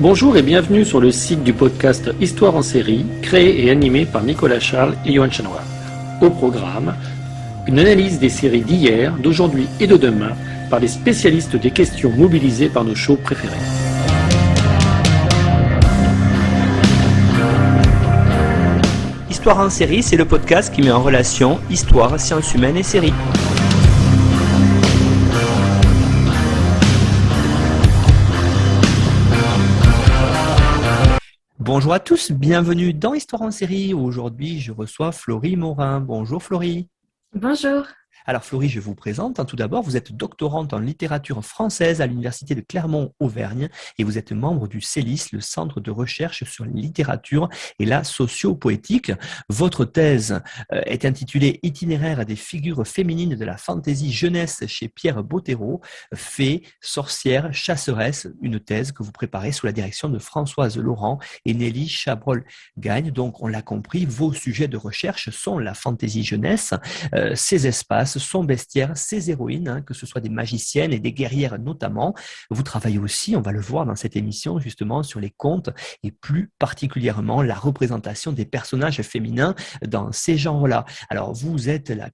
Bonjour et bienvenue sur le site du podcast Histoire en série, créé et animé par Nicolas Charles et Johan Chanois. Au programme, une analyse des séries d'hier, d'aujourd'hui et de demain par les spécialistes des questions mobilisées par nos shows préférés. Histoire en série, c'est le podcast qui met en relation histoire, sciences humaines et séries. Bonjour à tous, bienvenue dans Histoire en série. Aujourd'hui, je reçois Florie Morin. Bonjour Florie. Bonjour. Alors Florie, je vous présente. Tout d'abord, vous êtes doctorante en littérature française à l'Université de Clermont-Auvergne et vous êtes membre du CELIS, le Centre de recherche sur la littérature et la sociopoétique. Votre thèse est intitulée « Itinéraire des figures féminines de la fantaisie jeunesse chez Pierre Bottero, fées, sorcières, chasseresses », une thèse que vous préparez sous la direction de Françoise Laurent et Nelly Chabrol-Gagne. Donc, on l'a compris, vos sujets de recherche sont la fantaisie jeunesse, ces espaces, son bestiaire, ses héroïnes, que ce soit des magiciennes et des guerrières notamment. Vous travaillez aussi, on va le voir dans cette émission, justement sur les contes et plus particulièrement la représentation des personnages féminins dans ces genres-là. Alors, vous êtes la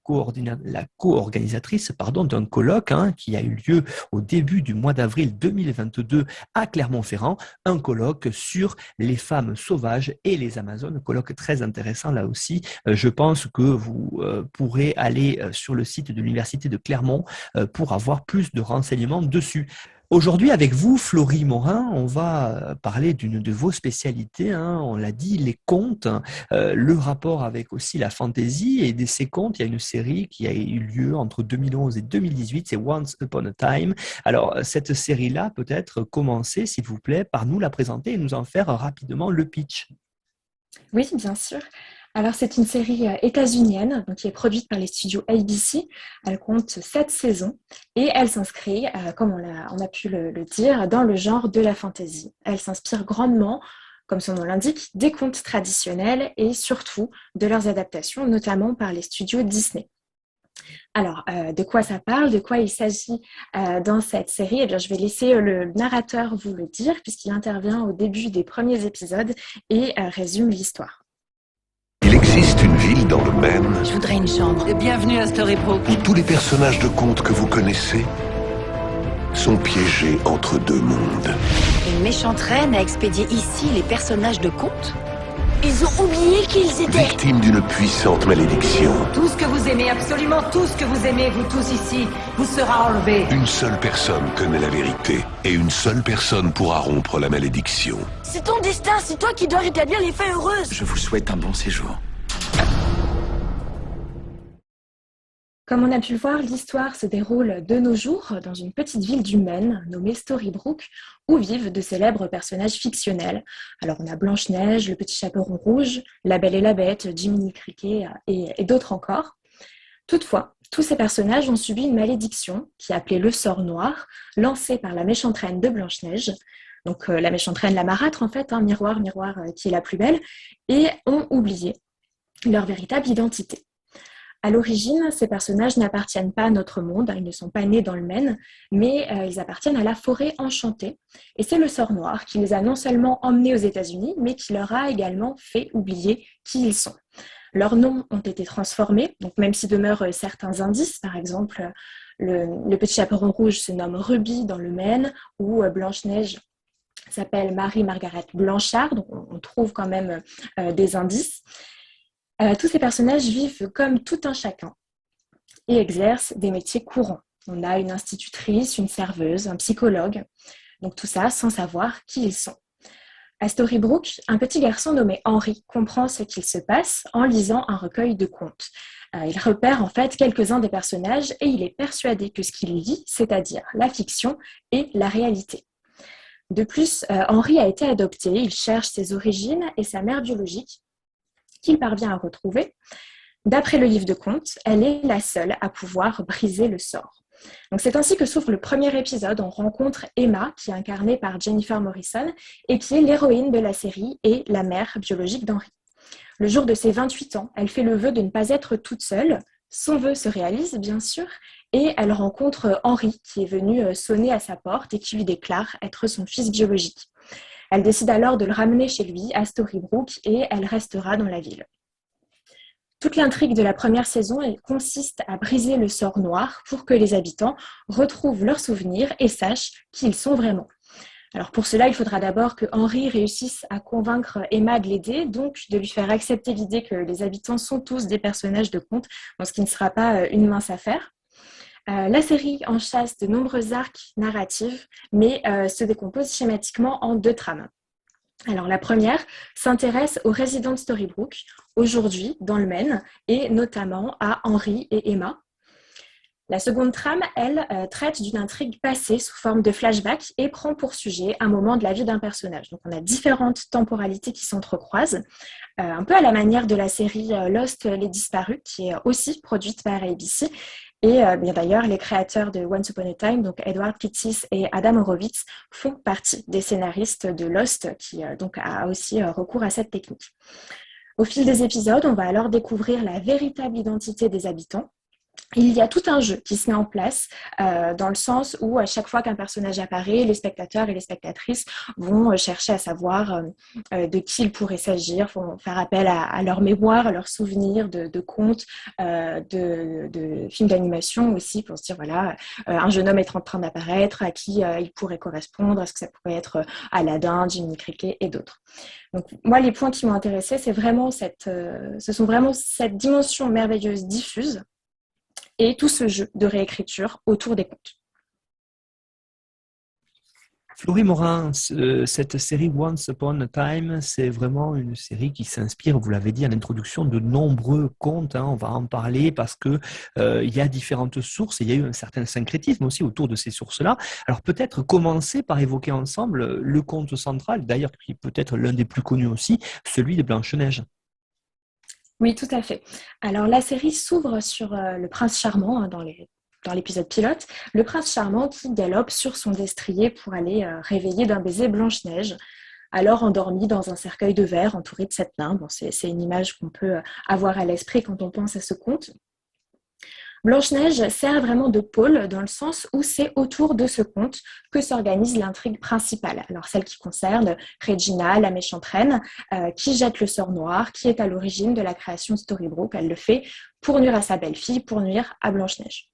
co-organisatrice d'un colloque qui a eu lieu au début du mois d'avril 2022 à Clermont-Ferrand, un colloque sur les femmes sauvages et les Amazones, un colloque très intéressant là aussi. Je pense que vous pourrez aller sur le site de l'Université de Clermont pour avoir plus de renseignements dessus. Aujourd'hui, avec vous, Florie Morin, on va parler d'une de vos spécialités, on l'a dit, les contes, le rapport avec aussi la fantaisie. Et de ces contes, il y a une série qui a eu lieu entre 2011 et 2018, c'est Once Upon a Time. Alors, cette série-là, peut-être commencer, s'il vous plaît, par nous la présenter et nous en faire rapidement le pitch. Oui, bien sûr. Alors, c'est une série états-unienne qui est produite par les studios ABC. Elle compte 7 saisons et elle s'inscrit, comme on a pu le dire, dans le genre de la fantasy. Elle s'inspire grandement, comme son nom l'indique, des contes traditionnels et surtout de leurs adaptations, notamment par les studios Disney. Alors, de quoi ça parle, de quoi il s'agit dans cette série? Eh bien, je vais laisser le narrateur vous le dire, puisqu'il intervient au début des premiers épisodes et résume l'histoire. Il existe une ville dans le Maine Je voudrais une chambre. Bienvenue à Storybrooke. où tous les personnages de contes que vous connaissez sont piégés entre deux mondes. Une méchante reine a expédié ici les personnages de contes. Ils ont oublié qui ils étaient. Victimes d'une puissante malédiction. Tout ce que vous aimez, absolument tout ce que vous aimez, vous tous ici, vous sera enlevé. Une seule personne connaît la vérité et une seule personne pourra rompre la malédiction. C'est ton destin, c'est toi qui dois rétablir les fées heureuses. Je vous souhaite un bon séjour. Comme on a pu le voir, l'histoire se déroule de nos jours dans une petite ville du Maine nommée Storybrooke, où vivent de célèbres personnages fictionnels. Alors on a Blanche-Neige, le petit chaperon rouge, La Belle et la Bête, Jiminy Cricket et d'autres encore. Toutefois, tous ces personnages ont subi une malédiction qui est appelée le sort noir, lancée par la méchante reine de Blanche-Neige. Donc la méchante reine, la marâtre en fait, miroir, qui est la plus belle, et ont oublié leur véritable identité. À l'origine, ces personnages n'appartiennent pas à notre monde, ils ne sont pas nés dans le Maine, mais ils appartiennent à la forêt enchantée. Et c'est le sort noir qui les a non seulement emmenés aux États-Unis, mais qui leur a également fait oublier qui ils sont. Leurs noms ont été transformés, donc même s'il demeure certains indices, par exemple, le petit chaperon rouge se nomme Ruby dans le Maine, ou Blanche-Neige s'appelle Marie-Margaret Blanchard, donc on trouve quand même des indices. Tous ces personnages vivent comme tout un chacun et exercent des métiers courants. On a une institutrice, une serveuse, un psychologue, donc tout ça sans savoir qui ils sont. À Storybrooke, un petit garçon nommé Henry comprend ce qu'il se passe en lisant un recueil de contes. Il repère en fait quelques-uns des personnages et il est persuadé que ce qu'il lit, c'est-à-dire la fiction, est la réalité. De plus, Henry a été adopté, il cherche ses origines et sa mère biologique, qu'il parvient à retrouver. D'après le livre de contes, elle est la seule à pouvoir briser le sort. Donc c'est ainsi que s'ouvre le premier épisode. On rencontre Emma, qui est incarnée par Jennifer Morrison, et qui est l'héroïne de la série et la mère biologique d'Henry. Le jour de ses 28 ans, elle fait le vœu de ne pas être toute seule. Son vœu se réalise, bien sûr, et elle rencontre Henry, qui est venu sonner à sa porte et qui lui déclare être son fils biologique. Elle décide alors de le ramener chez lui, à Storybrooke, et elle restera dans la ville. Toute l'intrigue de la première saison consiste à briser le sort noir pour que les habitants retrouvent leurs souvenirs et sachent qui ils sont vraiment. Alors pour cela, il faudra d'abord que Henry réussisse à convaincre Emma de l'aider, donc de lui faire accepter l'idée que les habitants sont tous des personnages de contes, ce qui ne sera pas une mince affaire. La série enchasse de nombreux arcs narratifs, mais se décompose schématiquement en 2 trames. Alors la première s'intéresse aux résidents de Storybrooke, aujourd'hui dans le Maine, et notamment à Henry et Emma. La seconde trame, elle, traite d'une intrigue passée sous forme de flashback et prend pour sujet un moment de la vie d'un personnage. Donc on a différentes temporalités qui s'entrecroisent, un peu à la manière de la série Lost, les disparus, qui est aussi produite par ABC. Et bien d'ailleurs, les créateurs de Once Upon a Time, donc Edward Kitsis et Adam Horowitz, font partie des scénaristes de Lost, qui donc a aussi recours à cette technique. Au fil des épisodes, on va alors découvrir la véritable identité des habitants. Il y a tout un jeu qui se met en place dans le sens où à chaque fois qu'un personnage apparaît, les spectateurs et les spectatrices vont chercher à savoir de qui il pourrait s'agir, vont faire appel à leur mémoire, à leurs souvenirs de contes, de films d'animation aussi, pour se dire voilà, un jeune homme est en train d'apparaître, à qui il pourrait correspondre, est-ce que ça pourrait être Aladdin, Jiminy Cricket et d'autres. Donc moi, les points qui m'ont intéressée, ce sont vraiment cette dimension merveilleuse diffuse et tout ce jeu de réécriture autour des contes. Florie Morin, cette série Once Upon a Time, c'est vraiment une série qui s'inspire, vous l'avez dit en introduction, de nombreux contes. On va en parler parce que il y a différentes sources et il y a eu un certain syncrétisme aussi autour de ces sources-là. Alors peut-être commencer par évoquer ensemble le conte central, d'ailleurs qui est peut-être l'un des plus connus aussi, celui de Blanche-Neige. Oui, tout à fait. Alors la série s'ouvre sur le prince charmant dans l'épisode pilote, le prince charmant qui galope sur son destrier pour aller réveiller d'un baiser Blanche-Neige, alors endormie dans un cercueil de verre entouré de 7 nains. Bon, c'est une image qu'on peut avoir à l'esprit quand on pense à ce conte. Blanche-Neige sert vraiment de pôle dans le sens où c'est autour de ce conte que s'organise l'intrigue principale. Alors celle qui concerne Regina, la méchante reine, qui jette le sort noir, qui est à l'origine de la création de Storybrooke. Elle le fait pour nuire à sa belle-fille, pour nuire à Blanche-Neige.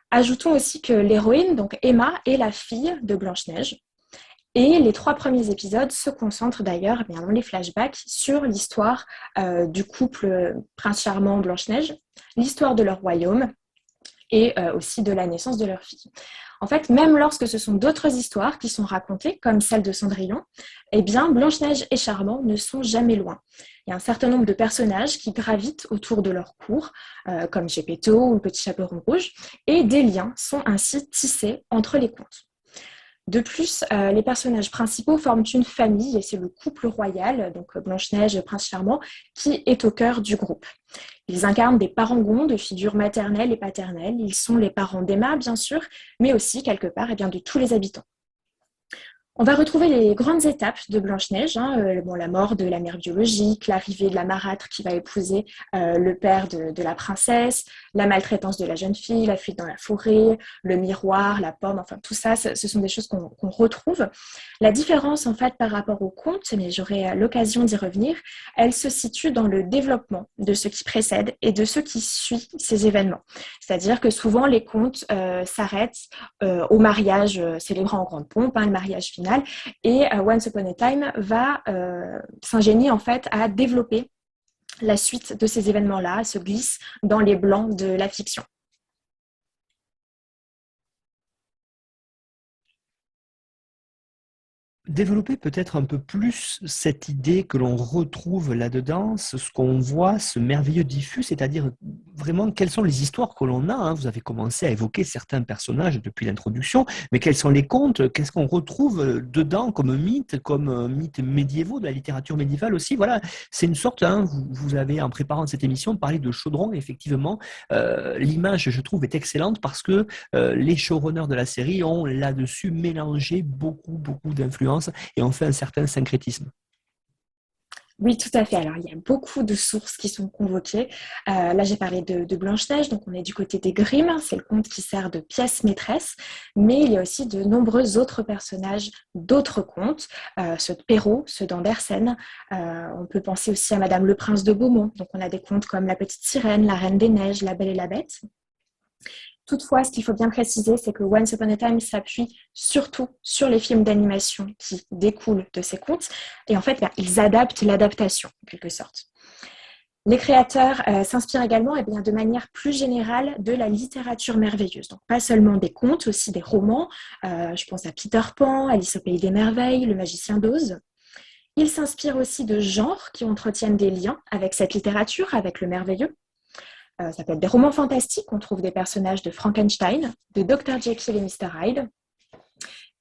Ajoutons aussi que l'héroïne, donc Emma, est la fille de Blanche-Neige. Et les 3 premiers épisodes se concentrent d'ailleurs dans les flashbacks sur l'histoire du couple Prince Charmant Blanche-Neige, l'histoire de leur royaume et aussi de la naissance de leur fille. En fait, même lorsque ce sont d'autres histoires qui sont racontées, comme celle de Cendrillon, Blanche-Neige et Charmant ne sont jamais loin. Il y a un certain nombre de personnages qui gravitent autour de leur cour, comme Geppetto ou le Petit Chaperon Rouge, et des liens sont ainsi tissés entre les contes. De plus, les personnages principaux forment une famille et c'est le couple royal, donc Blanche-Neige et Prince Charmant, qui est au cœur du groupe. Ils incarnent des parangons de figures maternelles et paternelles. Ils sont les parents d'Emma, bien sûr, mais aussi, quelque part, de tous les habitants. On va retrouver les grandes étapes de Blanche-Neige, la mort de la mère biologique, l'arrivée de la marâtre qui va épouser le père de la princesse, la maltraitance de la jeune fille, la fuite dans la forêt, le miroir, la pomme, enfin tout ça, ce sont des choses qu'on retrouve. La différence en fait par rapport aux contes, mais j'aurai l'occasion d'y revenir, elle se situe dans le développement de ce qui précède et de ce qui suit ces événements. C'est-à-dire que souvent les contes s'arrêtent au mariage célébré en grande pompe, le mariage final. Et Once Upon a Time va s'ingénier en fait à développer la suite de ces événements-là, se glisse dans les blancs de la fiction. Développer peut-être un peu plus cette idée que l'on retrouve là-dedans, ce qu'on voit, ce merveilleux diffus, c'est-à-dire vraiment quelles sont les histoires que l'on a. Vous avez commencé à évoquer certains personnages depuis l'introduction, mais quels sont les contes, qu'est-ce qu'on retrouve dedans comme mythes médiévaux, de la littérature médiévale aussi. Voilà, c'est une sorte, vous avez en préparant cette émission parlé de chaudron, effectivement, l'image je trouve est excellente parce que les showrunners de la série ont là-dessus mélangé beaucoup d'influences et on fait un certain syncrétisme. Oui, tout à fait. Alors, il y a beaucoup de sources qui sont convoquées. Là, j'ai parlé de Blanche-Neige, donc on est du côté des Grimm, c'est le conte qui sert de pièce maîtresse, mais il y a aussi de nombreux autres personnages d'autres contes, ceux de Perrault, ceux d'Andersen. On peut penser aussi à Madame le Prince de Beaumont, donc on a des contes comme La Petite Sirène, La Reine des Neiges, La Belle et la Bête. Toutefois, ce qu'il faut bien préciser, c'est que Once Upon a Time s'appuie surtout sur les films d'animation qui découlent de ces contes. Et en fait, ils adaptent l'adaptation, en quelque sorte. Les créateurs s'inspirent également de manière plus générale de la littérature merveilleuse. Donc, pas seulement des contes, aussi des romans. Je pense à Peter Pan, Alice au Pays des Merveilles, Le Magicien d'Oz. Ils s'inspirent aussi de genres qui entretiennent des liens avec cette littérature, avec le merveilleux. Ça peut être des romans fantastiques, on trouve des personnages de Frankenstein, de Dr. Jekyll et Mr. Hyde.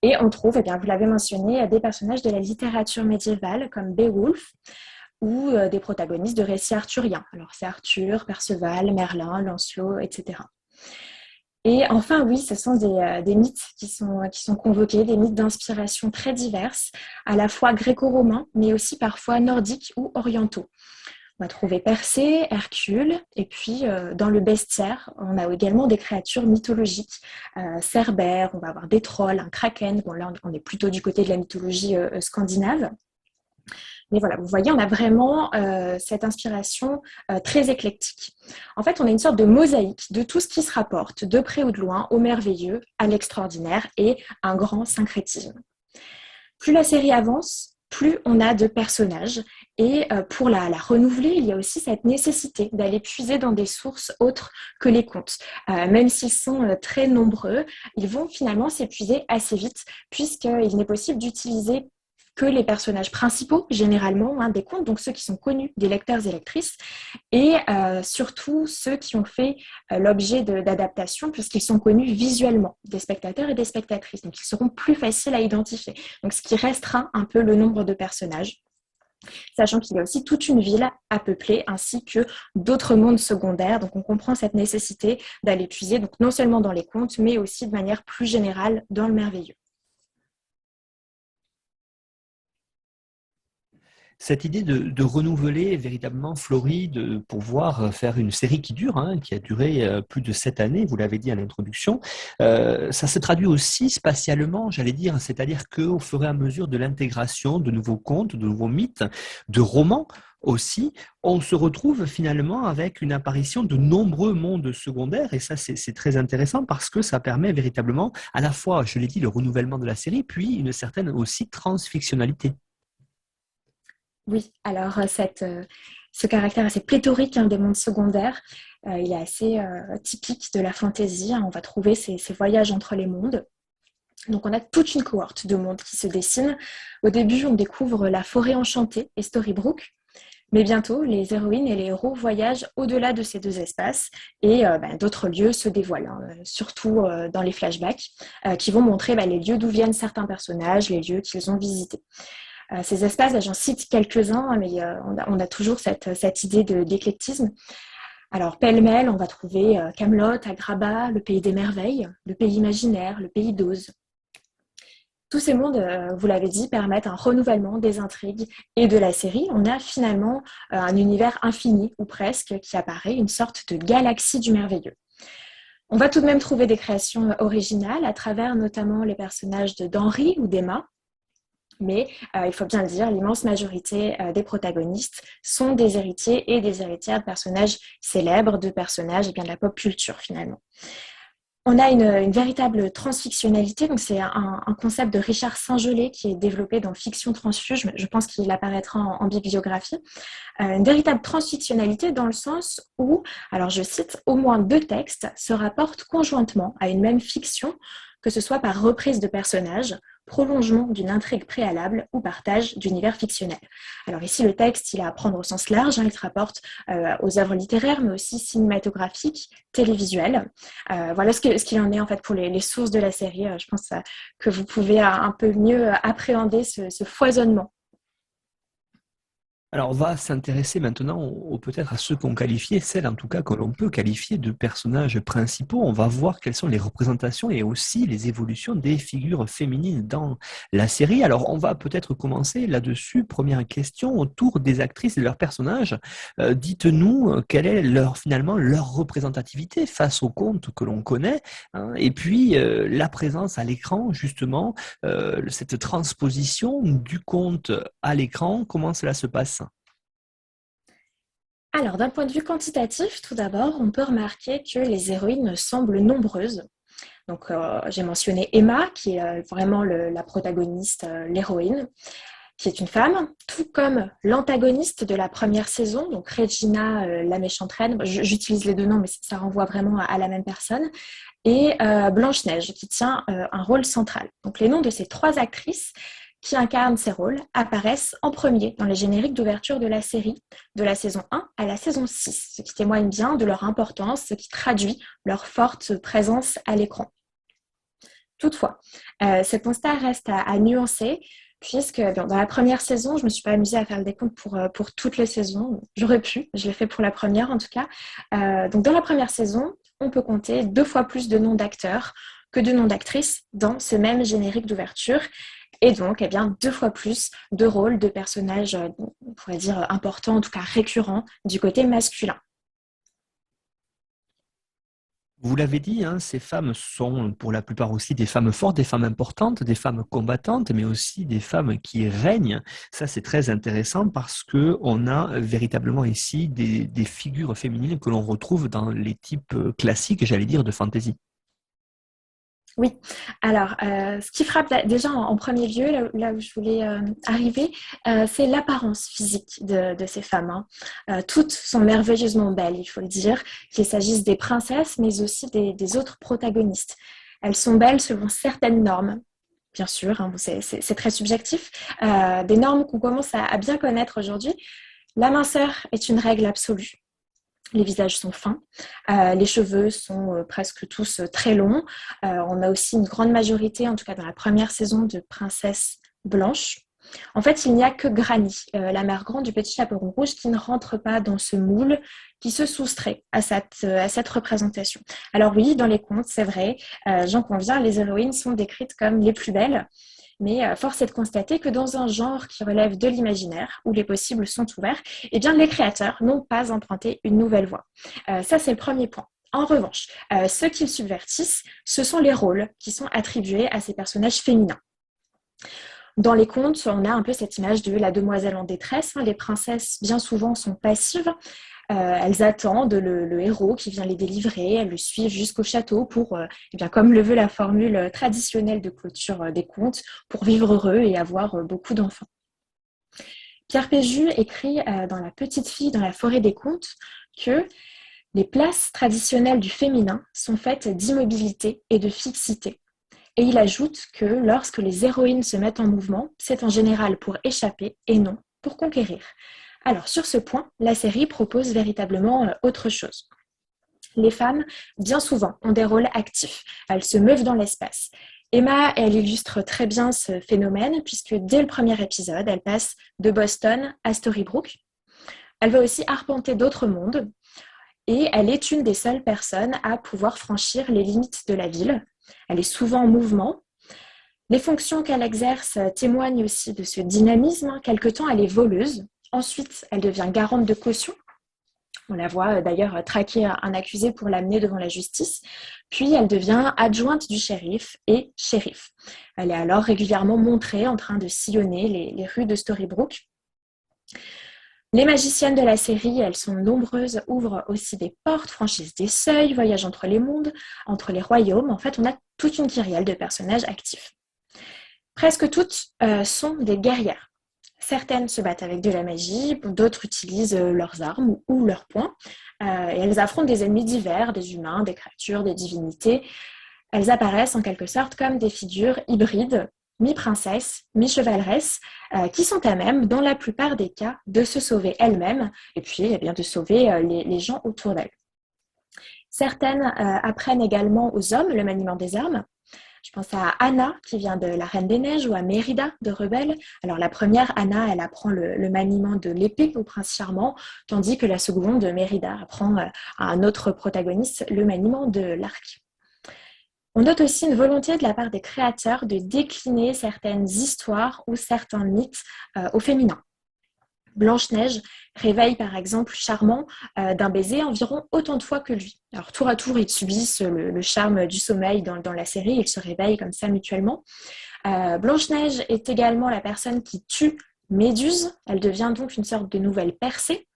Et on trouve, vous l'avez mentionné, des personnages de la littérature médiévale comme Beowulf ou des protagonistes de récits arthuriens. Alors c'est Arthur, Perceval, Merlin, Lancelot, etc. Et enfin, oui, ce sont des mythes qui sont convoqués, des mythes d'inspiration très diverses, à la fois gréco-romains, mais aussi parfois nordiques ou orientaux. On va trouver Persée, Hercule, et puis dans le bestiaire, on a également des créatures mythologiques. Cerbère, on va avoir des trolls, un kraken. Bon, là, on est plutôt du côté de la mythologie scandinave. Mais voilà, vous voyez, on a vraiment cette inspiration très éclectique. En fait, on a une sorte de mosaïque de tout ce qui se rapporte, de près ou de loin, au merveilleux, à l'extraordinaire et un grand syncrétisme. Plus la série avance, plus on a de personnages. Et pour la renouveler, il y a aussi cette nécessité d'aller puiser dans des sources autres que les contes. Même s'ils sont très nombreux, ils vont finalement s'épuiser assez vite, puisqu'il n'est possible d'utiliser que les personnages principaux, généralement, des contes, donc ceux qui sont connus des lecteurs et lectrices, et surtout ceux qui ont fait l'objet d'adaptations, puisqu'ils sont connus visuellement des spectateurs et des spectatrices. Donc, ils seront plus faciles à identifier. Donc, ce qui restreint un peu le nombre de personnages, sachant qu'il y a aussi toute une ville à peupler, ainsi que d'autres mondes secondaires. Donc, on comprend cette nécessité d'aller puiser, donc non seulement dans les contes, mais aussi de manière plus générale dans le merveilleux. Cette idée de renouveler véritablement Florie, de pouvoir faire une série qui dure, qui a duré plus de 7 années, vous l'avez dit à l'introduction, ça se traduit aussi spatialement, j'allais dire, c'est-à-dire qu'au fur et à mesure de l'intégration de nouveaux contes, de nouveaux mythes, de romans aussi, on se retrouve finalement avec une apparition de nombreux mondes secondaires, et ça c'est très intéressant parce que ça permet véritablement à la fois, je l'ai dit, le renouvellement de la série, puis une certaine aussi transfictionnalité. Oui, alors ce caractère assez pléthorique des mondes secondaires, il est assez typique de la fantasy. On va trouver ces voyages entre les mondes. Donc on a toute une cohorte de mondes qui se dessinent. Au début, on découvre la forêt enchantée et Storybrooke, mais bientôt, les héroïnes et les héros voyagent au-delà de ces deux espaces et d'autres lieux se dévoilent, surtout dans les flashbacks, qui vont montrer les lieux d'où viennent certains personnages, les lieux qu'ils ont visités. Ces espaces, j'en cite quelques-uns, mais on a toujours cette idée d'éclectisme. Alors, pêle-mêle, on va trouver Camelot, Agrabah, le pays des merveilles, le pays imaginaire, le pays d'Oz. Tous ces mondes, vous l'avez dit, permettent un renouvellement des intrigues et de la série. On a finalement un univers infini, ou presque, qui apparaît, une sorte de galaxie du merveilleux. On va tout de même trouver des créations originales à travers notamment les personnages d'Henri ou d'Emma. Mais il faut bien le dire, l'immense majorité des protagonistes sont des héritiers et des héritières de personnages célèbres, de personnages de la pop culture finalement. On a une véritable transfictionnalité, donc c'est un concept de Richard Saint-Gelais qui est développé dans Fiction Transfuge, je pense qu'il apparaîtra en bibliographie. Une véritable transfictionnalité dans le sens où, alors je cite, au moins 2 textes se rapportent conjointement à une même fiction, que ce soit par reprise de personnages, prolongement d'une intrigue préalable ou partage d'univers fictionnel. Alors ici, le texte, il a à prendre au sens large, il se rapporte aux œuvres littéraires, mais aussi cinématographiques, télévisuelles. Voilà ce qu'il en est en fait pour les sources de la série. Je pense que vous pouvez un peu mieux appréhender ce foisonnement. Alors, on va s'intéresser maintenant peut-être à ceux qu'on qualifiait, celles en tout cas que l'on peut qualifier de personnages principaux. On va voir quelles sont les représentations et aussi les évolutions des figures féminines dans la série. Alors, on va peut-être commencer là-dessus. Première question autour des actrices et de leurs personnages. Dites-nous quelle est finalement leur représentativité face aux contes que l'on connaît, hein, et puis la présence à l'écran, justement, cette transposition du conte à l'écran, comment cela se passe? Alors, d'un point de vue quantitatif, tout d'abord, on peut remarquer que les héroïnes semblent nombreuses. Donc, j'ai mentionné Emma, qui est vraiment la protagoniste, l'héroïne, qui est une femme, tout comme l'antagoniste de la première saison, donc Regina, la méchante reine. J'utilise les deux noms, mais ça renvoie vraiment à la même personne. Et Blanche-Neige, qui tient un rôle central. Donc, les noms de ces trois actrices qui incarnent ces rôles apparaissent en premier dans les génériques d'ouverture de la série, de la saison 1 à la saison 6, ce qui témoigne bien de leur importance, ce qui traduit leur forte présence à l'écran. Toutefois, ce constat reste à nuancer, puisque dans la première saison, je ne me suis pas amusée à faire le décompte pour toutes les saisons. J'aurais pu, je l'ai fait pour la première en tout cas. Donc dans la première saison, on peut compter 2 fois plus de noms d'acteurs que de noms d'actrices dans ce même générique d'ouverture. Et donc, 2 fois plus de rôles de personnages, on pourrait dire importants, en tout cas récurrents, du côté masculin. Vous l'avez dit, hein, ces femmes sont pour la plupart aussi des femmes fortes, des femmes importantes, des femmes combattantes, mais aussi des femmes qui règnent. Ça, c'est très intéressant parce qu'on a véritablement ici des figures féminines que l'on retrouve dans les types classiques, j'allais dire, de fantasy. Oui, alors ce qui frappe déjà en premier lieu, là où je voulais arriver, c'est l'apparence physique de ces femmes, hein. Toutes sont merveilleusement belles, il faut le dire, qu'il s'agisse des princesses, mais aussi des autres protagonistes. Elles sont belles selon certaines normes, bien sûr, hein, c'est très subjectif, des normes qu'on commence à bien connaître aujourd'hui. La minceur est une règle absolue. Les visages sont fins, les cheveux sont presque tous très longs. On a aussi une grande majorité, en tout cas dans la première saison, de princesses blanches. En fait, il n'y a que Granny, la mère grande du petit chaperon rouge, qui ne rentre pas dans ce moule, qui se soustrait à cette représentation. Alors oui, dans les contes, c'est vrai, j'en conviens, les héroïnes sont décrites comme les plus belles. Mais force est de constater que dans un genre qui relève de l'imaginaire, où les possibles sont ouverts, eh bien, les créateurs n'ont pas emprunté une nouvelle voie. Ça, c'est le premier point. En revanche, ce qu'ils subvertissent, ce sont les rôles qui sont attribués à ces personnages féminins. Dans les contes, on a un peu cette image de la demoiselle en détresse. Les princesses, bien souvent, sont passives. Elles attendent le héros qui vient les délivrer, elles le suivent jusqu'au château pour, comme le veut la formule traditionnelle de clôture des contes, pour vivre heureux et avoir beaucoup d'enfants. Pierre Péju écrit dans La petite fille dans la forêt des contes que les places traditionnelles du féminin sont faites d'immobilité et de fixité. Et il ajoute que lorsque les héroïnes se mettent en mouvement, c'est en général pour échapper et non pour conquérir. Alors, sur ce point, la série propose véritablement autre chose. Les femmes, bien souvent, ont des rôles actifs. Elles se meuvent dans l'espace. Emma, elle illustre très bien ce phénomène puisque dès le premier épisode, elle passe de Boston à Storybrooke. Elle va aussi arpenter d'autres mondes et elle est une des seules personnes à pouvoir franchir les limites de la ville. Elle est souvent en mouvement. Les fonctions qu'elle exerce témoignent aussi de ce dynamisme. Quelque temps, elle est voleuse. Ensuite, elle devient garante de caution. On la voit d'ailleurs traquer un accusé pour l'amener devant la justice. Puis, elle devient adjointe du shérif et shérif. Elle est alors régulièrement montrée en train de sillonner les rues de Storybrooke. Les magiciennes de la série, elles sont nombreuses, ouvrent aussi des portes, franchissent des seuils, voyagent entre les mondes, entre les royaumes. En fait, on a toute une kyrielle de personnages actifs. Presque toutes sont des guerrières. Certaines se battent avec de la magie, d'autres utilisent leurs armes ou leurs poings. Et elles affrontent des ennemis divers, des humains, des créatures, des divinités. Elles apparaissent en quelque sorte comme des figures hybrides, mi-princesses, mi-chevaleresses, qui sont à même, dans la plupart des cas, de se sauver elles-mêmes et puis de sauver les gens autour d'elles. Certaines apprennent également aux hommes le maniement des armes. Je pense à Anna, qui vient de La Reine des Neiges, ou à Mérida de Rebelle. Alors la première, Anna, elle apprend le maniement de l'épée au prince charmant, tandis que la seconde, Mérida, apprend à un autre protagoniste le maniement de l'arc. On note aussi une volonté de la part des créateurs de décliner certaines histoires ou certains mythes au féminin. Blanche-Neige réveille par exemple Charmant d'un baiser environ autant de fois que lui. Alors tour à tour, ils subissent le charme du sommeil dans la série, ils se réveillent comme ça mutuellement. Blanche-Neige est également la personne qui tue Méduse, elle devient donc une sorte de nouvelle Persée.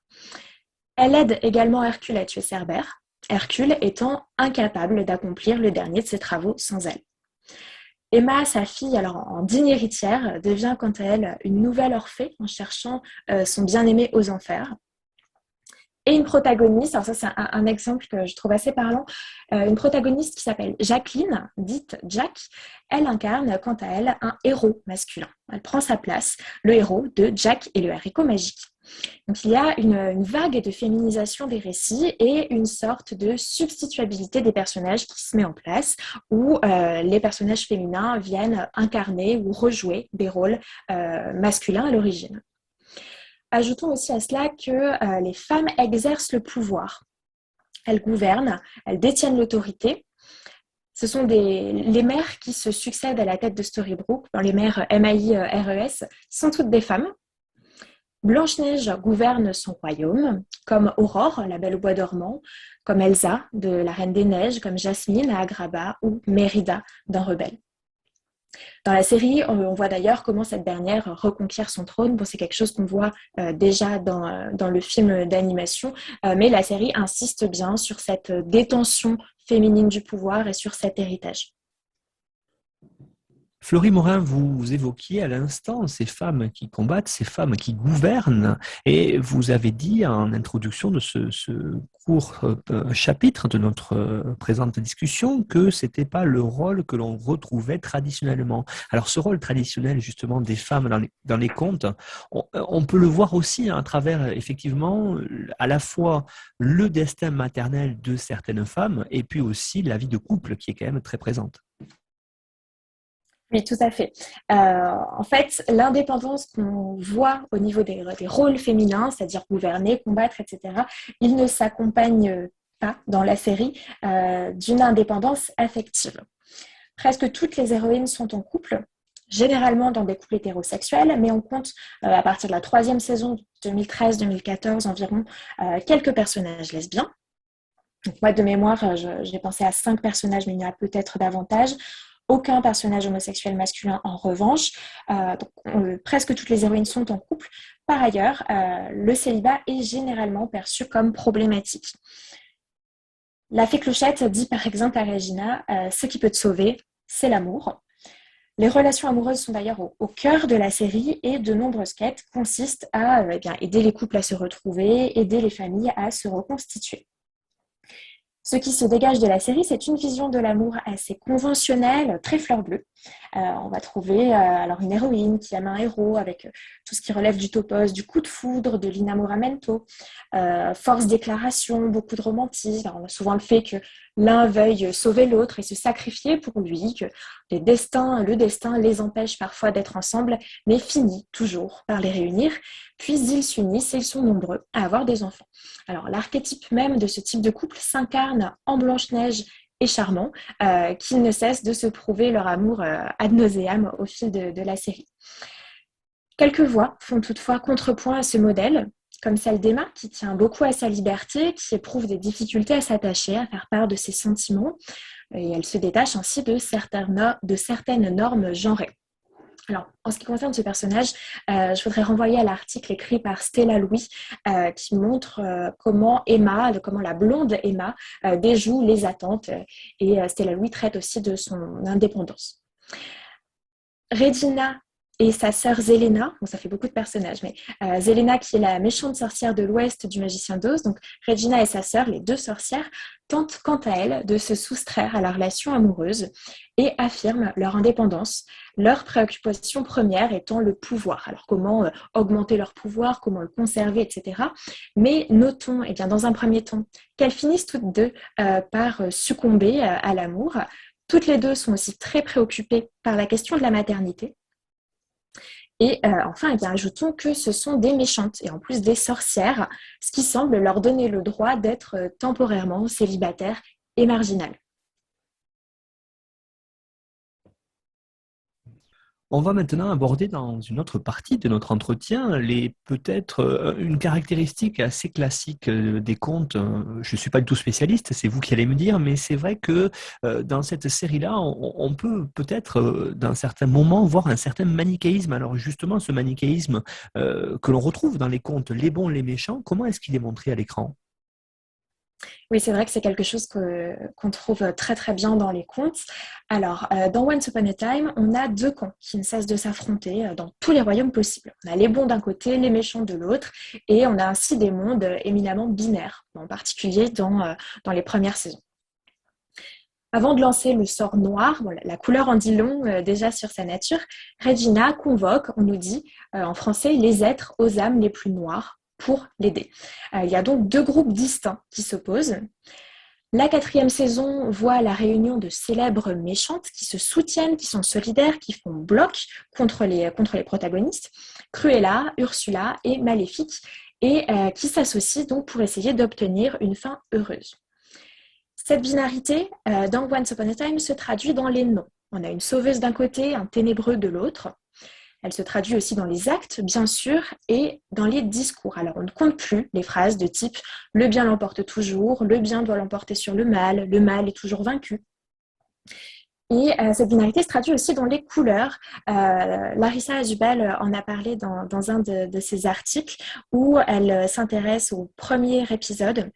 Elle aide également Hercule à tuer Cerbère, Hercule étant incapable d'accomplir le dernier de ses travaux sans elle. Emma, sa fille, alors en digne héritière, devient quant à elle une nouvelle Orphée en cherchant son bien-aimé aux enfers. Et une protagoniste, alors ça c'est un exemple que je trouve assez parlant, une protagoniste qui s'appelle Jacqueline, dite Jack, elle incarne quant à elle un héros masculin. Elle prend sa place, le héros de Jack et le haricot magique. Donc il y a une vague de féminisation des récits et une sorte de substituabilité des personnages qui se met en place, où les personnages féminins viennent incarner ou rejouer des rôles masculins à l'origine. Ajoutons aussi à cela que les femmes exercent le pouvoir. Elles gouvernent, elles détiennent l'autorité. Ce sont les mères qui se succèdent à la tête de Storybrooke. Les mères MAI-RES sont toutes des femmes. Blanche-Neige gouverne son royaume, comme Aurore, la Belle au bois dormant, comme Elsa de La Reine des Neiges, comme Jasmine à Agrabah ou Mérida dans Rebelle. Dans la série, on voit d'ailleurs comment cette dernière reconquiert son trône. Bon, c'est quelque chose qu'on voit déjà dans le film d'animation, mais la série insiste bien sur cette détention féminine du pouvoir et sur cet héritage. Florie Morin, vous évoquiez à l'instant ces femmes qui combattent, ces femmes qui gouvernent, et vous avez dit en introduction de ce court chapitre de notre présente discussion que ce n'était pas le rôle que l'on retrouvait traditionnellement. Alors ce rôle traditionnel justement des femmes dans les contes, on peut le voir aussi à travers effectivement à la fois le destin maternel de certaines femmes et puis aussi la vie de couple qui est quand même très présente. Oui, tout à fait. En fait, l'indépendance qu'on voit au niveau des rôles féminins, c'est-à-dire gouverner, combattre, etc., il ne s'accompagne pas dans la série d'une indépendance affective. Presque toutes les héroïnes sont en couple, généralement dans des couples hétérosexuels, mais on compte à partir de la 3e saison, 2013-2014 environ, quelques personnages lesbiens. Donc, moi, de mémoire, j'ai pensé à 5 personnages, mais il y en a peut-être davantage. Aucun personnage homosexuel masculin en revanche. Presque toutes les héroïnes sont en couple. Par ailleurs, le célibat est généralement perçu comme problématique. La fée Clochette dit par exemple à Regina « Ce qui peut te sauver, c'est l'amour ». Les relations amoureuses sont d'ailleurs au cœur de la série et de nombreuses quêtes consistent à aider les couples à se retrouver, aider les familles à se reconstituer. Ce qui se dégage de la série, c'est une vision de l'amour assez conventionnelle, très fleur bleue. On va trouver alors une héroïne qui aime un héros avec tout ce qui relève du topos, du coup de foudre, de l'inamoramento, force déclaration, beaucoup de romantisme. Alors, on a souvent le fait que l'un veuille sauver l'autre et se sacrifier pour lui, que le destin les empêche parfois d'être ensemble, mais finit toujours par les réunir. Puis ils s'unissent et ils sont nombreux à avoir des enfants. Alors l'archétype même de ce type de couple s'incarne en Blanche-Neige et Charmant, qui ne cessent de se prouver leur amour ad nauseam au fil de la série. Quelques voix font toutefois contrepoint à ce modèle, comme celle d'Emma, qui tient beaucoup à sa liberté, qui éprouve des difficultés à s'attacher, à faire part de ses sentiments, et elle se détache ainsi de certaines normes genrées. Alors, en ce qui concerne ce personnage, je voudrais renvoyer à l'article écrit par Stella Louis qui montre comment la blonde Emma déjoue les attentes et Stella Louis traite aussi de son indépendance. Regina et sa sœur Zelena, bon, ça fait beaucoup de personnages, mais Zelena qui est la méchante sorcière de l'Ouest du Magicien d'Oz, donc Regina et sa sœur, les deux sorcières, tentent quant à elles de se soustraire à la relation amoureuse et affirment leur indépendance, leur préoccupation première étant le pouvoir. Alors comment augmenter leur pouvoir, comment le conserver, etc. Mais notons, dans un premier temps, qu'elles finissent toutes deux par succomber à l'amour, Toutes les deux sont aussi très préoccupées par la question de la maternité. Et enfin, eh bien, ajoutons que ce sont des méchantes et en plus des sorcières, ce qui semble leur donner le droit d'être temporairement célibataires et marginales. On va maintenant aborder dans une autre partie de notre entretien peut-être une caractéristique assez classique des contes. Je ne suis pas du tout spécialiste, c'est vous qui allez me dire, mais c'est vrai que dans cette série-là, on peut peut-être dans certains moments voir un certain manichéisme. Alors justement, ce manichéisme que l'on retrouve dans les contes, les bons, les méchants, comment est-ce qu'il est montré à l'écran ? Oui, c'est vrai que c'est quelque chose qu'on trouve très très bien dans les contes. Alors, dans Once Upon a Time, on a deux camps qui ne cessent de s'affronter dans tous les royaumes possibles. On a les bons d'un côté, les méchants de l'autre, et on a ainsi des mondes éminemment binaires, en particulier dans les premières saisons. Avant de lancer le sort noir, bon, la couleur en dit long déjà sur sa nature, Regina convoque, on nous dit en français, les êtres aux âmes les plus noires pour l'aider. Il y a donc deux groupes distincts qui s'opposent. La 4e saison voit la réunion de célèbres méchantes qui se soutiennent, qui sont solidaires, qui font bloc contre les protagonistes, Cruella, Ursula et Maléfique, et qui s'associent donc pour essayer d'obtenir une fin heureuse. Cette binarité, dans Once Upon a Time, se traduit dans les noms. On a une sauveuse d'un côté, un ténébreux de l'autre. Elle se traduit aussi dans les actes, bien sûr, et dans les discours. Alors, on ne compte plus les phrases de type « le bien l'emporte toujours »,« le bien doit l'emporter sur le mal »,« le mal est toujours vaincu ». Et cette binarité se traduit aussi dans les couleurs. Larissa Azubal en a parlé dans un de ses articles où elle s'intéresse au premier épisode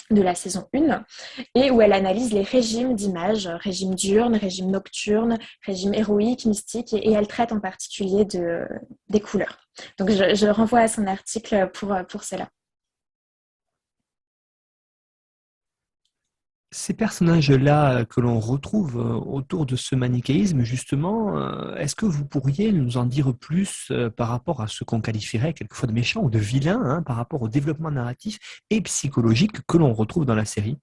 de la saison 1 et où elle analyse les régimes d'images, régime diurne, régime nocturne, régime héroïque, mystique, et elle traite en particulier des couleurs. Donc je renvoie à son article pour cela. Ces personnages-là que l'on retrouve autour de ce manichéisme, justement, est-ce que vous pourriez nous en dire plus par rapport à ce qu'on qualifierait quelquefois de méchants ou de vilains, par rapport au développement narratif et psychologique que l'on retrouve dans la série ?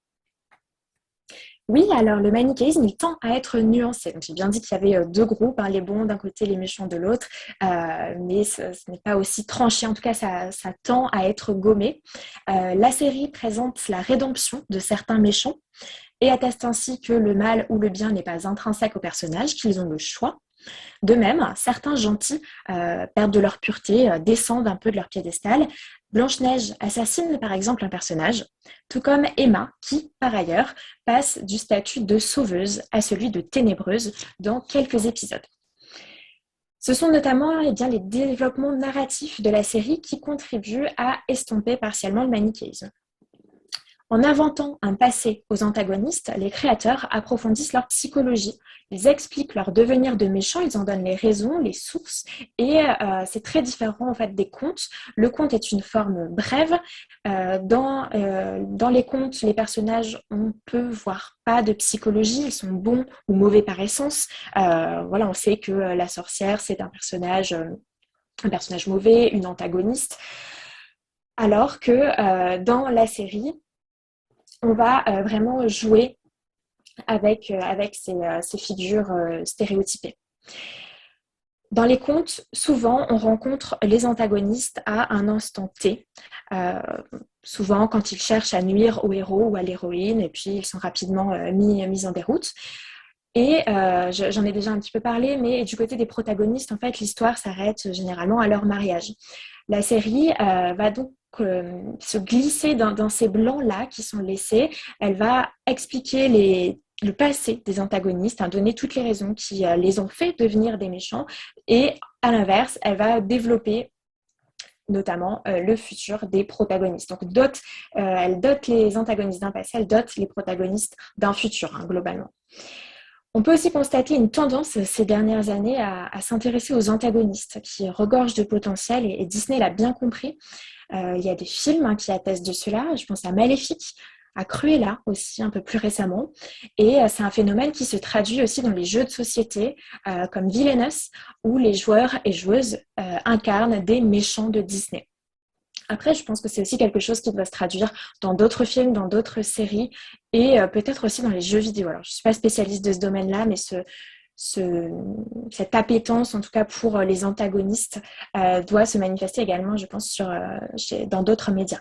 Oui, alors le manichéisme, il tend à être nuancé. Donc, j'ai bien dit qu'il y avait deux groupes, les bons d'un côté, les méchants de l'autre, mais ce n'est pas aussi tranché. En tout cas, ça tend à être gommé. La série présente la rédemption de certains méchants et atteste ainsi que le mal ou le bien n'est pas intrinsèque aux personnages, qu'ils ont le choix. De même, certains gentils perdent de leur pureté, descendent un peu de leur piédestal. Blanche-Neige assassine par exemple un personnage, tout comme Emma qui, par ailleurs, passe du statut de sauveuse à celui de ténébreuse dans quelques épisodes. Ce sont notamment les développements narratifs de la série qui contribuent à estomper partiellement le manichéisme. En inventant un passé aux antagonistes, les créateurs approfondissent leur psychologie. Ils expliquent leur devenir de méchants, ils en donnent les raisons, les sources, et c'est très différent en fait des contes. Le conte est une forme brève. Dans les contes, les personnages ont peu, voire pas de psychologie, ils sont bons ou mauvais par essence. On sait que la sorcière, c'est un personnage mauvais, une antagoniste, alors que dans la série, on va vraiment jouer avec ces figures stéréotypées. Dans les contes, souvent, on rencontre les antagonistes à un instant T, souvent quand ils cherchent à nuire au héros ou à l'héroïne, et puis ils sont rapidement mis en déroute. Et j'en ai déjà un petit peu parlé, mais du côté des protagonistes, en fait, l'histoire s'arrête généralement à leur mariage. La série va donc se glisser dans ces blancs-là qui sont laissés. Elle va expliquer le passé des antagonistes, donner toutes les raisons qui les ont fait devenir des méchants. Et à l'inverse, elle va développer notamment le futur des protagonistes. Donc elle dote les antagonistes d'un passé, elle dote les protagonistes d'un futur, globalement. On peut aussi constater une tendance ces dernières années à s'intéresser aux antagonistes qui regorgent de potentiel et Disney l'a bien compris. Il y a des films qui attestent de cela, je pense à Maléfique, à Cruella aussi un peu plus récemment, et c'est un phénomène qui se traduit aussi dans les jeux de société comme Villainous où les joueurs et joueuses incarnent des méchants de Disney. Après, je pense que c'est aussi quelque chose qui doit se traduire dans d'autres films, dans d'autres séries et peut-être aussi dans les jeux vidéo. Alors, je ne suis pas spécialiste de ce domaine-là, mais cette appétence, en tout cas pour les antagonistes, doit se manifester également, je pense, dans d'autres médias.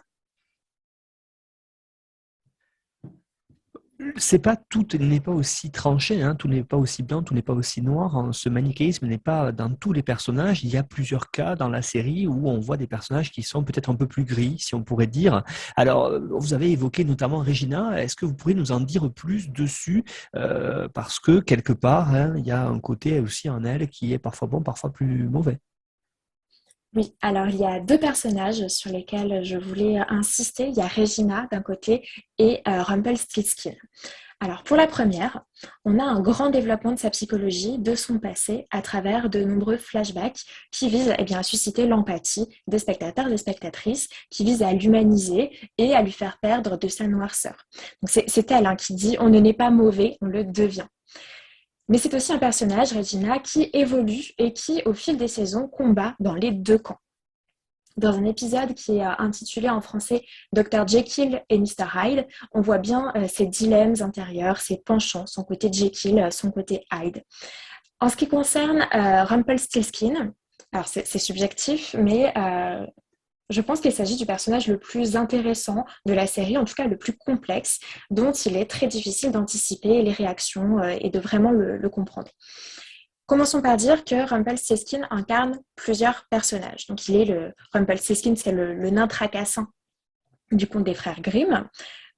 Tout n'est pas aussi tranché, hein, tout n'est pas aussi blanc, tout n'est pas aussi noir. Hein. Ce manichéisme n'est pas dans tous les personnages. Il y a plusieurs cas dans la série où on voit des personnages qui sont peut-être un peu plus gris, si on pourrait dire. Alors, vous avez évoqué notamment Regina. Est-ce que vous pourriez nous en dire plus dessus parce que quelque part, hein, il y a un côté aussi en elle qui est parfois bon, parfois plus mauvais. Oui, alors il y a deux personnages sur lesquels je voulais insister. Il y a Regina d'un côté et Rumpelstiltskin. Alors pour la première, on a un grand développement de sa psychologie, de son passé, à travers de nombreux flashbacks qui visent à susciter l'empathie des spectateurs et des spectatrices, qui visent à l'humaniser et à lui faire perdre de sa noirceur. Donc c'est elle qui dit « on ne naît pas mauvais, on le devient ». Mais c'est aussi un personnage, Regina, qui évolue et qui, au fil des saisons, combat dans les deux camps. Dans un épisode qui est intitulé en français Dr. Jekyll et Mr. Hyde, on voit bien ses dilemmes intérieurs, ses penchants, son côté Jekyll, son côté Hyde. En ce qui concerne Rumpelstiltskin, alors c'est subjectif, mais je pense qu'il s'agit du personnage le plus intéressant de la série, en tout cas le plus complexe, dont il est très difficile d'anticiper les réactions et de vraiment le comprendre. Commençons par dire que Rumpelstiltskin incarne plusieurs personnages. Donc Rumpelstiltskin, c'est le nain tracassin du conte des frères Grimm.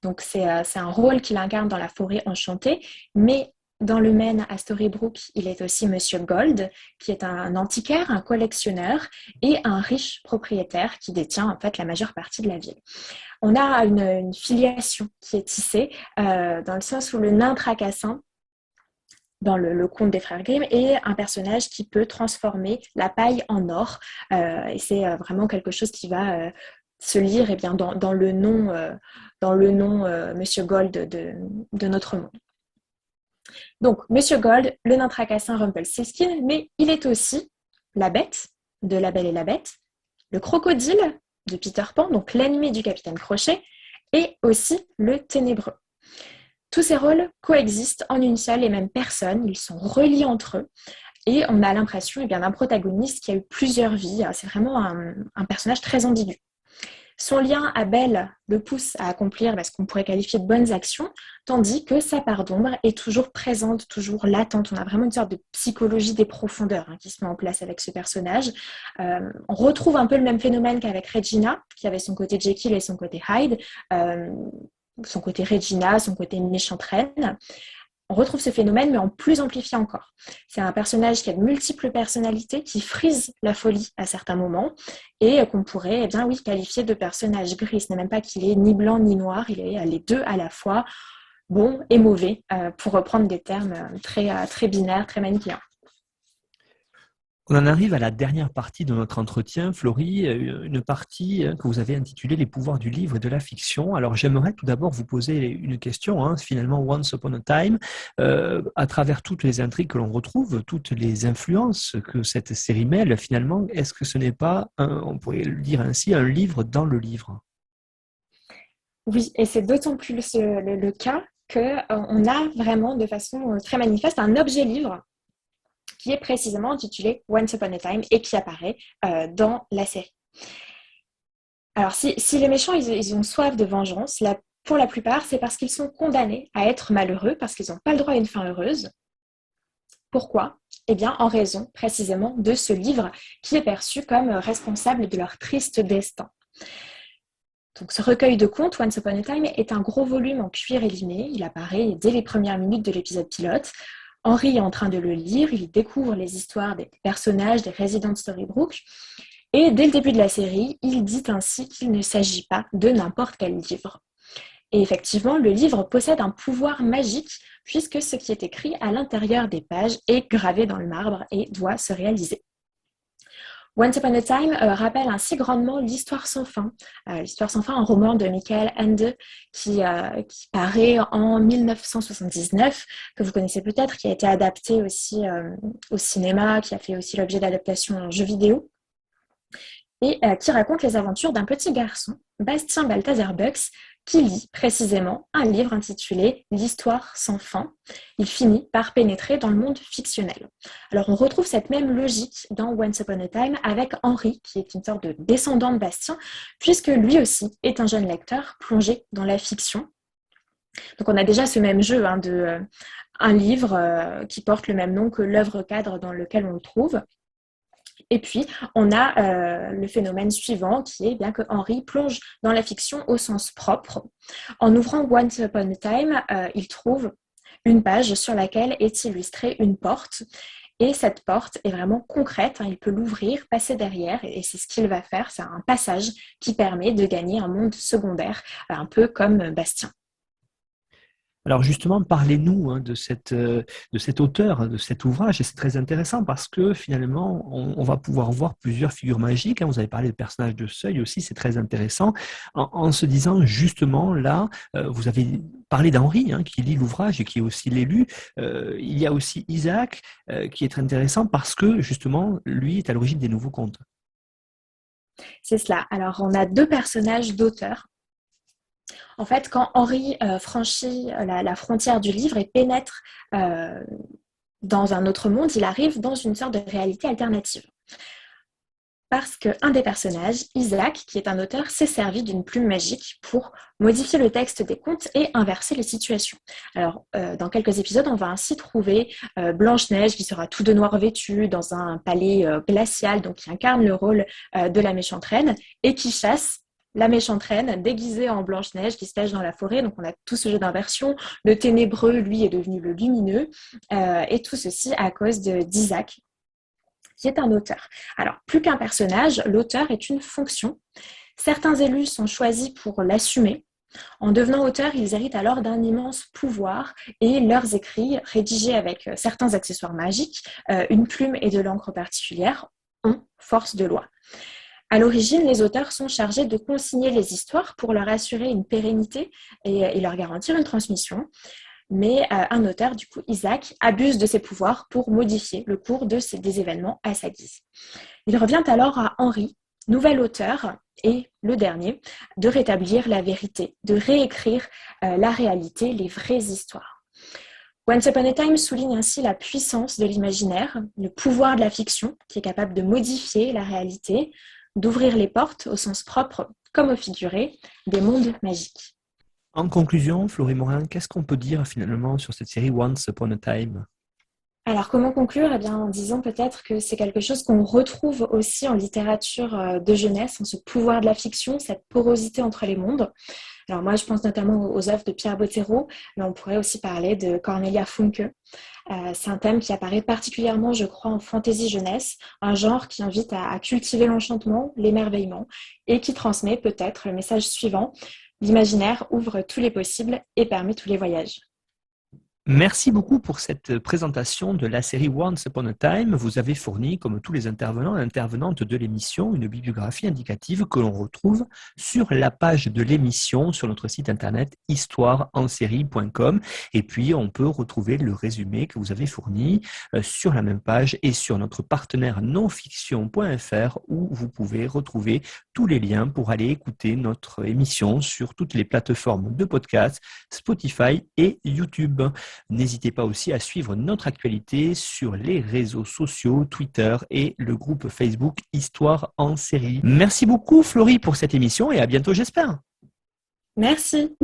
Donc c'est un rôle qu'il incarne dans la forêt enchantée, mais dans le Maine, à Storybrooke, il est aussi Monsieur Gold, qui est un antiquaire, un collectionneur et un riche propriétaire qui détient en fait la majeure partie de la ville. On a une filiation qui est tissée dans le sens où le nain tracassin, dans le conte des frères Grimm, est un personnage qui peut transformer la paille en or. Et c'est vraiment quelque chose qui va se lire dans le nom Monsieur Gold de notre monde. Donc, Monsieur Gold, le nain tracassin Rumpelstiltskin, mais il est aussi la bête de La Belle et la Bête, le crocodile de Peter Pan, donc l'ennemi du capitaine Crochet, et aussi le ténébreux. Tous ces rôles coexistent en une seule et même personne, ils sont reliés entre eux, et on a l'impression d'un protagoniste qui a eu plusieurs vies. C'est vraiment un personnage très ambigu. Son lien à Belle le pousse à accomplir ce qu'on pourrait qualifier de bonnes actions, tandis que sa part d'ombre est toujours présente, toujours latente. On a vraiment une sorte de psychologie des profondeurs qui se met en place avec ce personnage. On retrouve un peu le même phénomène qu'avec Regina, qui avait son côté Jekyll et son côté Hyde, son côté Regina, son côté méchante reine. On retrouve ce phénomène, mais en plus amplifié encore. C'est un personnage qui a de multiples personnalités, qui frise la folie à certains moments, et qu'on pourrait qualifier de personnage gris. Ce n'est même pas qu'il est ni blanc ni noir, il est les deux à la fois, bon et mauvais, pour reprendre des termes très binaires, très manichéens. On en arrive à la dernière partie de notre entretien, Florie, une partie que vous avez intitulée « Les pouvoirs du livre et de la fiction ». Alors, j'aimerais tout d'abord vous poser une question, finalement, Once Upon a Time, à travers toutes les intrigues que l'on retrouve, toutes les influences que cette série mêle, finalement, est-ce que ce n'est pas, on pourrait le dire ainsi, un livre dans le livre ? Oui, et c'est d'autant plus le cas qu'on a vraiment de façon très manifeste un objet-livre qui est précisément intitulé Once Upon a Time et qui apparaît dans la série. Alors, si les méchants ils ont soif de vengeance, pour la plupart, c'est parce qu'ils sont condamnés à être malheureux, parce qu'ils n'ont pas le droit à une fin heureuse. Pourquoi ? En raison précisément de ce livre qui est perçu comme responsable de leur triste destin. Donc, ce recueil de contes, Once Upon a Time, est un gros volume en cuir élimé. Il apparaît dès les premières minutes de l'épisode pilote. Henry est en train de le lire, il découvre les histoires des personnages, des résidents de Storybrooke, et dès le début de la série, il dit ainsi qu'il ne s'agit pas de n'importe quel livre. Et effectivement, le livre possède un pouvoir magique, puisque ce qui est écrit à l'intérieur des pages est gravé dans le marbre et doit se réaliser. Once Upon a Time rappelle ainsi grandement l'Histoire sans fin. L'Histoire sans fin, un roman de Michael Ende qui paraît en 1979, que vous connaissez peut-être, qui a été adapté aussi au cinéma, qui a fait aussi l'objet d'adaptation en jeu vidéo. et qui raconte les aventures d'un petit garçon, Bastien Balthazar Bucks, qui lit précisément un livre intitulé « L'histoire sans fin ». Il finit par pénétrer dans le monde fictionnel. Alors on retrouve cette même logique dans Once Upon a Time avec Henri, qui est une sorte de descendant de Bastien, puisque lui aussi est un jeune lecteur plongé dans la fiction. Donc on a déjà ce même jeu de un livre qui porte le même nom que l'œuvre cadre dans lequel on le trouve. Et puis, on a le phénomène suivant qui est bien que Henri plonge dans la fiction au sens propre. En ouvrant Once Upon a Time, il trouve une page sur laquelle est illustrée une porte. Et cette porte est vraiment concrète, il peut l'ouvrir, passer derrière, et c'est ce qu'il va faire. C'est un passage qui permet de gagner un monde secondaire, un peu comme Bastien. Alors justement, parlez-nous de cet auteur, de cet ouvrage, et c'est très intéressant parce que finalement, on va pouvoir voir plusieurs figures magiques. Vous avez parlé de personnages de seuil aussi, c'est très intéressant. En se disant justement, là, vous avez parlé d'Henri, qui lit l'ouvrage et qui aussi l'élu. Il y a aussi Isaac, qui est très intéressant parce que justement, lui est à l'origine des nouveaux contes. C'est cela. Alors, on a deux personnages d'auteurs. En fait, quand Henri franchit la frontière du livre et pénètre dans un autre monde, il arrive dans une sorte de réalité alternative. Parce qu'un des personnages, Isaac, qui est un auteur, s'est servi d'une plume magique pour modifier le texte des contes et inverser les situations. Alors, dans quelques épisodes, on va ainsi trouver Blanche-Neige, qui sera tout de noir vêtue dans un palais glacial, donc qui incarne le rôle de la méchante reine, et qui chasse la méchante reine déguisée en Blanche-Neige qui se cache dans la forêt. Donc on a tout ce jeu d'inversion. Le ténébreux, lui, est devenu le lumineux. Et tout ceci à cause d'Isaac, qui est un auteur. Alors, plus qu'un personnage, l'auteur est une fonction. Certains élus sont choisis pour l'assumer. En devenant auteurs, ils héritent alors d'un immense pouvoir et leurs écrits, rédigés avec certains accessoires magiques, une plume et de l'encre particulière, ont force de loi. À l'origine, les auteurs sont chargés de consigner les histoires pour leur assurer une pérennité et leur garantir une transmission. Mais un auteur, du coup Isaac, abuse de ses pouvoirs pour modifier le cours des événements à sa guise. Il revient alors à Henri, nouvel auteur et le dernier, de rétablir la vérité, de réécrire la réalité, les vraies histoires. Once Upon a Time souligne ainsi la puissance de l'imaginaire, le pouvoir de la fiction qui est capable de modifier la réalité, d'ouvrir les portes, au sens propre comme au figuré, des mondes magiques. En conclusion, Florie Morin, qu'est-ce qu'on peut dire finalement sur cette série Once Upon a Time ? Alors, comment conclure ? En disant peut-être que c'est quelque chose qu'on retrouve aussi en littérature de jeunesse, ce pouvoir de la fiction, cette porosité entre les mondes. Alors moi, je pense notamment aux œuvres de Pierre Bottero, mais on pourrait aussi parler de Cornelia Funke. C'est un thème qui apparaît particulièrement, je crois, en fantasy jeunesse, un genre qui invite à cultiver l'enchantement, l'émerveillement, et qui transmet peut-être le message suivant: l'imaginaire ouvre tous les possibles et permet tous les voyages. Merci beaucoup pour cette présentation de la série Once Upon a Time. Vous avez fourni, comme tous les intervenants et intervenantes de l'émission, une bibliographie indicative que l'on retrouve sur la page de l'émission sur notre site internet histoireensérie.com. Et puis, on peut retrouver le résumé que vous avez fourni sur la même page et sur notre partenaire nonfiction.fr où vous pouvez retrouver tous les liens pour aller écouter notre émission sur toutes les plateformes de podcast, Spotify et YouTube. N'hésitez pas aussi à suivre notre actualité sur les réseaux sociaux, Twitter et le groupe Facebook Histoire en série. Merci beaucoup Florie pour cette émission et à bientôt j'espère. Merci.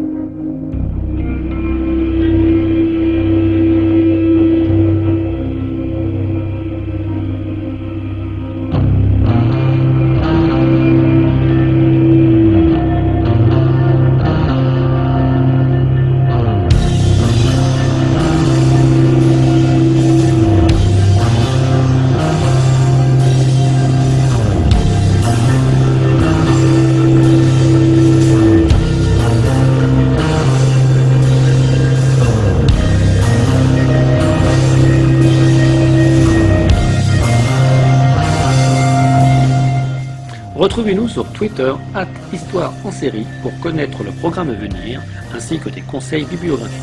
Retrouvez-nous sur Twitter @Histoire en série pour connaître le programme à venir ainsi que des conseils bibliographiques.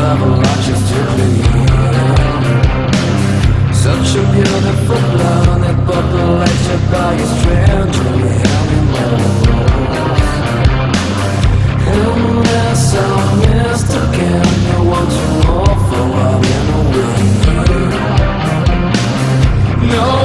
love latches to clean. Such a beautiful planet, populated by a strangely animals. And their song is to can you want to more for what in a way. No.